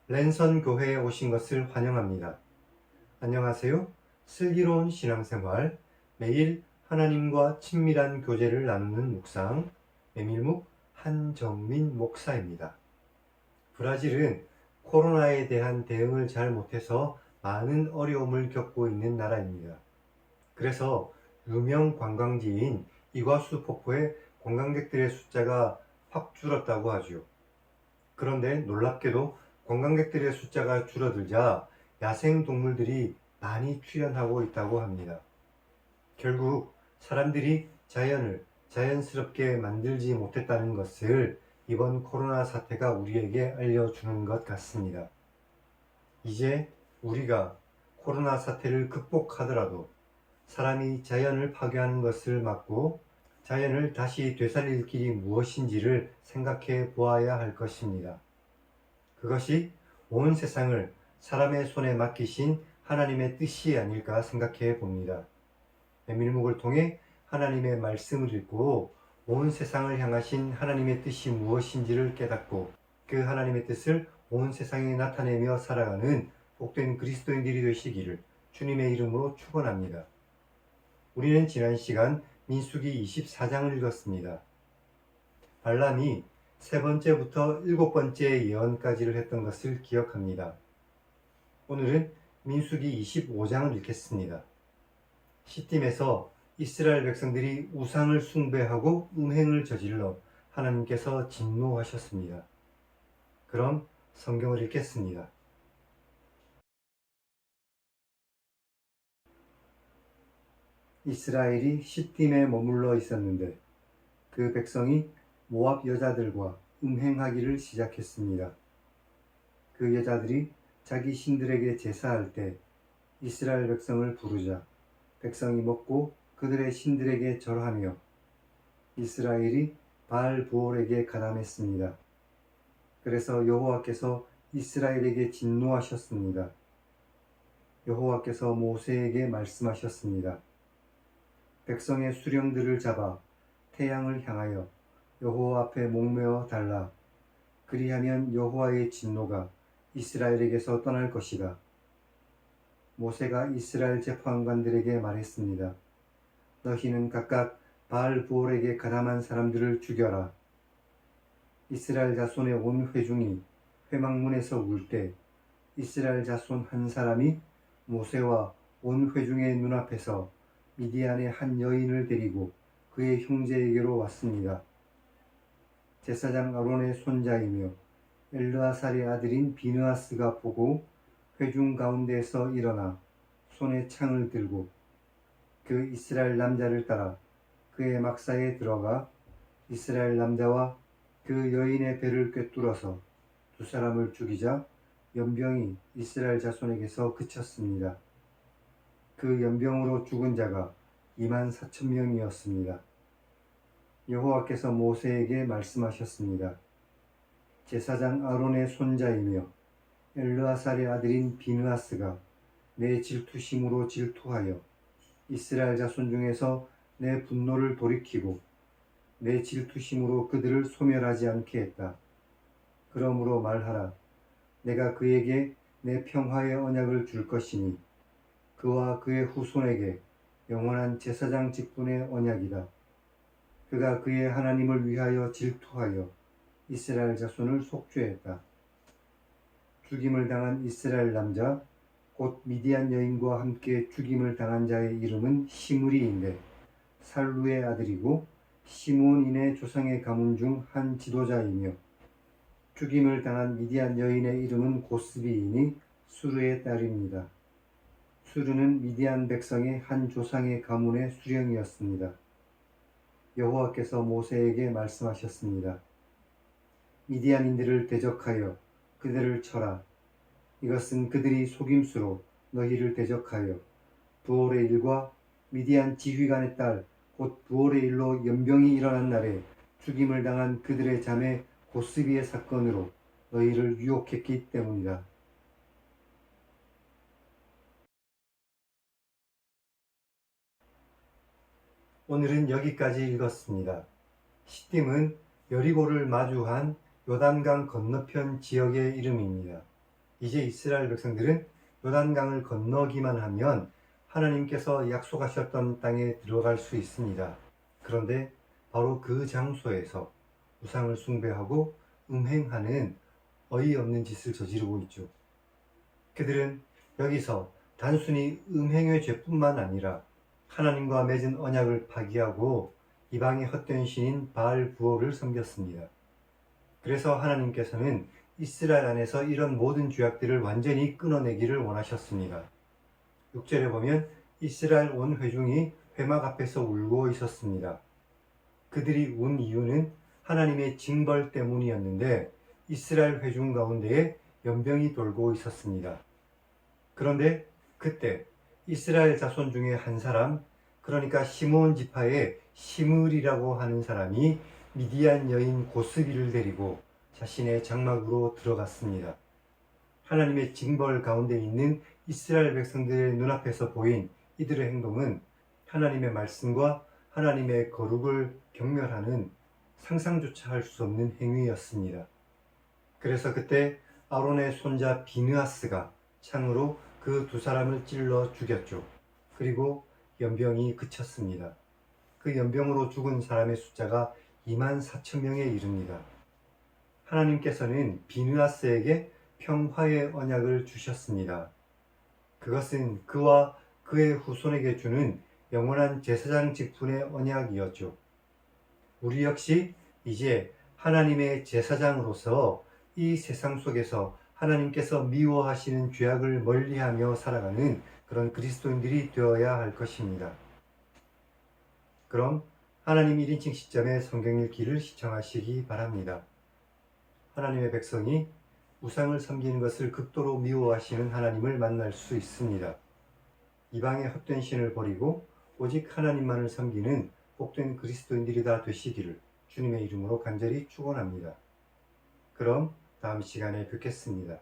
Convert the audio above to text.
랜선 교회에 오신 것을 환영합니다. 안녕하세요. 슬기로운 신앙생활, 매일 하나님과 친밀한 교제를 나누는 묵상, 메밀묵 한정민 목사입니다. 브라질은 코로나에 대한 대응을 잘 못해서 많은 어려움을 겪고 있는 나라입니다. 그래서 유명 관광지인 이과수 폭포의 관광객들의 숫자가 확 줄었다고 하죠. 그런데 놀랍게도 관광객들의 숫자가 줄어들자 야생동물들이 많이 출현하고 있다고 합니다. 결국 사람들이 자연을 자연스럽게 만들지 못했다는 것을 이번 코로나 사태가 우리에게 알려주는 것 같습니다. 이제 우리가 코로나 사태를 극복하더라도 사람이 자연을 파괴하는 것을 막고 자연을 다시 되살릴 길이 무엇인지를 생각해 보아야 할 것입니다. 그것이 온 세상을 사람의 손에 맡기신 하나님의 뜻이 아닐까 생각해 봅니다. 메밀묵을 통해 하나님의 말씀을 읽고 온 세상을 향하신 하나님의 뜻이 무엇인지를 깨닫고 그 하나님의 뜻을 온 세상에 나타내며 살아가는 복된 그리스도인들이 되시기를 주님의 이름으로 축원합니다. 우리는 지난 시간 민수기 24장을 읽었습니다. 발람이 세 번째부터 일곱 번째 예언까지를 했던 것을 기억합니다. 오늘은 민수기 25장을 읽겠습니다. 시딤에서 이스라엘 백성들이 우상을 숭배하고 음행을 저질러 하나님께서 진노하셨습니다. 그럼 성경을 읽겠습니다. 이스라엘이 시딤에 머물러 있었는데 그 백성이 모압 여자들과 음행하기를 시작했습니다. 그 여자들이 자기 신들에게 제사할 때 이스라엘 백성을 부르자 백성이 먹고 그들의 신들에게 절하며 이스라엘이 바알 부올에게 가담했습니다. 그래서 여호와께서 이스라엘에게 진노하셨습니다. 여호와께서 모세에게 말씀하셨습니다. 백성의 수령들을 잡아 태양을 향하여 여호와 앞에 목매어 달라. 그리하면 여호와의 진노가 이스라엘에게서 떠날 것이다. 모세가 이스라엘 재판관들에게 말했습니다. 너희는 각각 바알 부올에게 가담한 사람들을 죽여라. 이스라엘 자손의 온 회중이 회막문에서 울 때 이스라엘 자손 한 사람이 모세와 온 회중의 눈앞에서 미디안의 한 여인을 데리고 그의 형제에게로 왔습니다. 제사장 아론의 손자이며 엘르아살의 아들인 비느하스가 보고 회중 가운데에서 일어나 손에 창을 들고 그 이스라엘 남자를 따라 그의 막사에 들어가 이스라엘 남자와 그 여인의 배를 꿰뚫어서 두 사람을 죽이자 연병이 이스라엘 자손에게서 그쳤습니다. 그 연병으로 죽은 자가 24,000명이었습니다. 여호와께서 모세에게 말씀하셨습니다. 제사장 아론의 손자이며 엘르아살의 아들인 비느하스가 내 질투심으로 질투하여 이스라엘 자손 중에서 내 분노를 돌이키고 내 질투심으로 그들을 소멸하지 않게 했다. 그러므로 말하라. 내가 그에게 내 평화의 언약을 줄 것이니 그와 그의 후손에게 영원한 제사장 직분의 언약이다. 그가 그의 하나님을 위하여 질투하여 이스라엘 자손을 속죄했다. 죽임을 당한 이스라엘 남자 곧 미디안 여인과 함께 죽임을 당한 자의 이름은 시므리인데 살루의 아들이고 시므온인의 조상의 가문 중 한 지도자이며 죽임을 당한 미디안 여인의 이름은 고스비이니 수르의 딸입니다. 수르는 미디안 백성의 한 조상의 가문의 수령이었습니다. 여호와께서 모세에게 말씀하셨습니다. 미디안인들을 대적하여 그들을 쳐라. 이것은 그들이 속임수로 너희를 대적하여 부올의 일과 미디안 지휘관의 딸 곧 부올의 일로 연병이 일어난 날에 죽임을 당한 그들의 자매 고스비의 사건으로 너희를 유혹했기 때문이다. 오늘은 여기까지 읽었습니다. 시딤은 여리고를 마주한 요단강 건너편 지역의 이름입니다. 이제 이스라엘 백성들은 요단강을 건너기만 하면 하나님께서 약속하셨던 땅에 들어갈 수 있습니다. 그런데 바로 그 장소에서 우상을 숭배하고 음행하는 어이없는 짓을 저지르고 있죠. 그들은 여기서 단순히 음행의 죄뿐만 아니라 하나님과 맺은 언약을 파기하고 이방의 헛된 신인 바알 부호를 섬겼습니다. 그래서 하나님께서는 이스라엘 안에서 이런 모든 죄악들을 완전히 끊어내기를 원하셨습니다. 6절에 보면 이스라엘 온 회중이 회막 앞에서 울고 있었습니다. 그들이 운 이유는 하나님의 징벌 때문이었는데 이스라엘 회중 가운데에 연병이 돌고 있었습니다. 그런데 그때 이스라엘 자손 중에 한 사람, 그러니까 시므온 지파의 시므리라고 하는 사람이 미디안 여인 고스비를 데리고 자신의 장막으로 들어갔습니다. 하나님의 징벌 가운데 있는 이스라엘 백성들의 눈앞에서 보인 이들의 행동은 하나님의 말씀과 하나님의 거룩을 경멸하는 상상조차 할 수 없는 행위였습니다. 그래서 그때 아론의 손자 비느하스가 창으로 그 두 사람을 찔러 죽였죠. 그리고 연병이 그쳤습니다. 그 연병으로 죽은 사람의 숫자가 24,000명에 이릅니다. 하나님께서는 비느하스에게 평화의 언약을 주셨습니다. 그것은 그와 그의 후손에게 주는 영원한 제사장 직분의 언약이었죠. 우리 역시 이제 하나님의 제사장으로서 이 세상 속에서 하나님께서 미워하시는 죄악을 멀리하며 살아가는 그런 그리스도인들이 되어야 할 것입니다. 그럼 하나님 1인칭 시점의 성경 읽기를 시청하시기 바랍니다. 하나님의 백성이 우상을 섬기는 것을 극도로 미워하시는 하나님을 만날 수 있습니다. 이방의 헛된 신을 버리고 오직 하나님만을 섬기는 복된 그리스도인들이 다 되시기를 주님의 이름으로 간절히 축원합니다. 그럼 다음 시간에 뵙겠습니다.